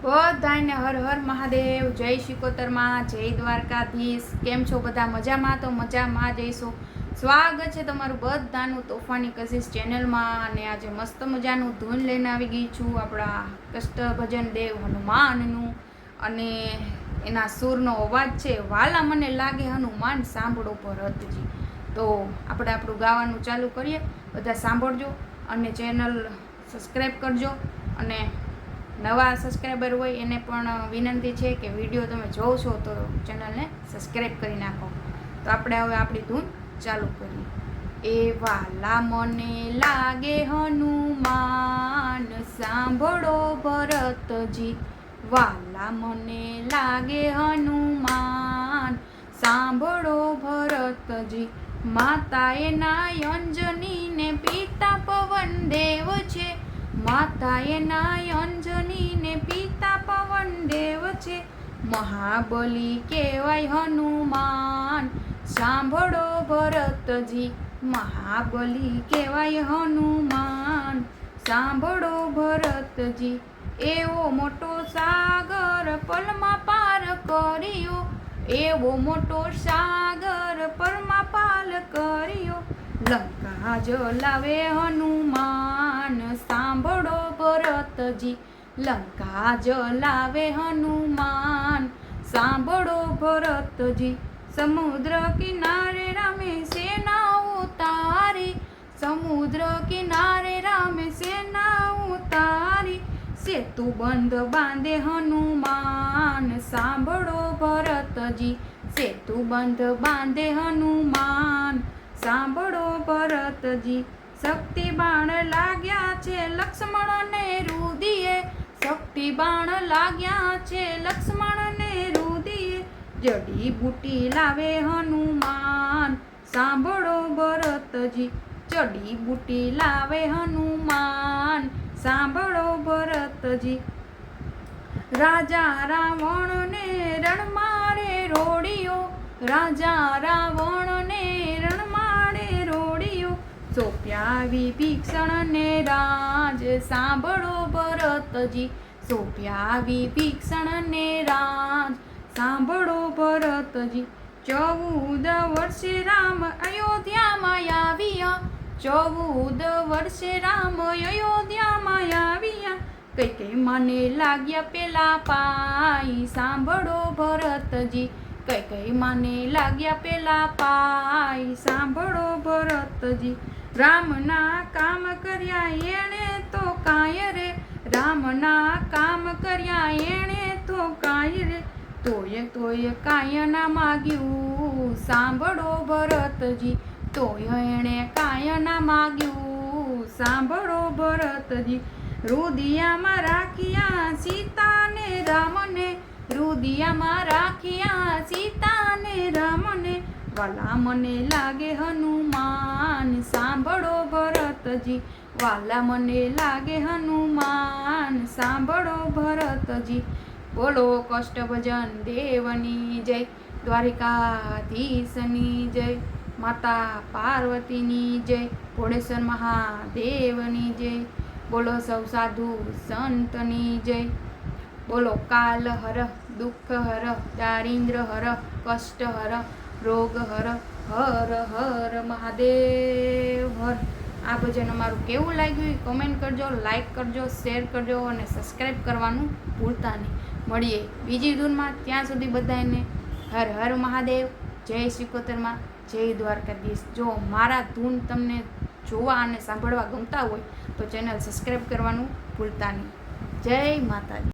બધાને હર હર મહાદેવ, જય શિકોતરમાં, જય દ્વારકાધીશ। કેમ છો બધા? મજામાં? તો મજામાં જઈશું। સ્વાગત છે તમારું બધાનું તોફાની કશિશ ચેનલમાં। અને આજે મસ્ત મજાનું ધૂન લઈને આવી ગઈ છું આપણા કષ્ટભજન દેવ હનુમાનનું। અને એના સૂરનો અવાજ છે, વાલા મને લાગે હનુમાન, સાંભળો ભરતજી। તો આપણે આપણું ગાવાનું ચાલુ કરીએ, બધા સાંભળજો અને ચેનલ સબસ્ક્રાઈબ કરજો। અને નવા સબસ્ક્રાઈબર હોય એને પણ વિનંતી છે કે વિડીયો તમે જોવો છો તો ચેનલને સબસ્ક્રાઈબ કરી નાખો। તો આપણે હવે આપણી ધૂન ચાલુ કરીએ। એ વાલા મને લાગે હનુમાન, સાંભળો ભરતજી। વાલા મને લાગે હનુમાન, સાંભળો ભરતજી। માતા એના અંજની ને પિતા પવન દેવ છે। માતા એના અંજની ને પિતા પવન દેવ છે। મહાબલી કહેવાય હનુમાન, સાંભળો ભરતજી। મહાબલી કહેવાય હનુમાન, સાંભળો ભરતજી। એવો મોટો સાગર પલમાં પાર કર્યો, એવો મોટો સાગર પલમાં પાર કર્યો। લંકા જલાવે હનુમાન, સાંભળો ભરતજી। લંકા જલાવે હનુમાન, સાંભળો ભરતજી। સમુદ્ર કિનારે રામે સેના ઉતારી, સમુદ્ર કિનારે રામે સેના ઉતારી। સેતુ બંધ બાંધે હનુમાન, સાંભળો ભરતજી। સેતુ બંધ બાંધે હનુમાન, સાંભળો ભરતજી। શક્તિ બાણ લાગ્યા છે લક્ષ્મણને રુદિયે, શક્તિ બાણ લાગ્યા છે લક્ષ્મણને રુદિયે। જડીબુટી લાવે હનુમાન, સાંભળો ભરતજી। જડીબુટી લાવે હનુમાન, સાંભળો ભરતજી। રાજા રાવણને રણમાળે રોડિયો, રાજા રાવણને રણમાળે રોડિયો। સોંપ્યા વિભીષણને રાજ, સાંભળો ભરતજી। સોંપ્યા વિભીષણને રાજ, સાંભળો ભરતજી। 14 વર્ષે રામ અયોધ્યામાં આવ્યા, 14 વર્ષે રામ અયોધ્યામાં આવ્યા। કૈકેયી માને લાગ્યા પેલા પાઈ, સાંભળો ભરતજી। કૈકેયી માને લાગ્યા પેલા પાઈ, સાંભળો ભરતજી। રામના કામ કર્યા એણે તો કાંઈ રે, રામના કામ કર્યા એણે તો કાંઈ રે। તોય તોય કાંઈ ના માગ્યું, સાંભળો ભરતજી। તોય એણે કાંઈ ના માગ્યું, સાંભળો ભરતજી। રુદિયામાં રાખ્યા સીતાને રામને, રુદિયામાં રાખ્યા સીતાને રામને। વાલા મને લાગે હનુમાન, સાંભળો ભરતજી। વાલા મને લાગે હનુમાન, સાંભળો ભરતજી। બોલો કષ્ટભજન દેવની જય, દ્વારિકાધીશની જય, માતા પાર્વતીની જય, ભોળેશ્વર મહાદેવની જય। બોલો સૌ સાધુ સંતની જય। બોલો કાલ હર, દુઃખ હર, દારિદ્ર હર, કષ્ટ હર, રોગ હર, હર હર મહાદેવ હર। આ ભજન અમારું કેવું લાગ્યું એ કોમેન્ટ કરજો, લાઈક કરજો, શેર કરજો અને સબસ્ક્રાઈબ કરવાનું ભૂલતા નહીં। મળીએ બીજી ધૂનમાં, ત્યાં સુધી બધાને હર હર મહાદેવ, જય શિકોતરમાં, જય દ્વારકાધીશ। જો મારા ધૂન તમને જોવા અને સાંભળવા ગમતા હોય તો ચેનલ સબસ્ક્રાઈબ કરવાનું ભૂલતા નહીં। જય માતાજી।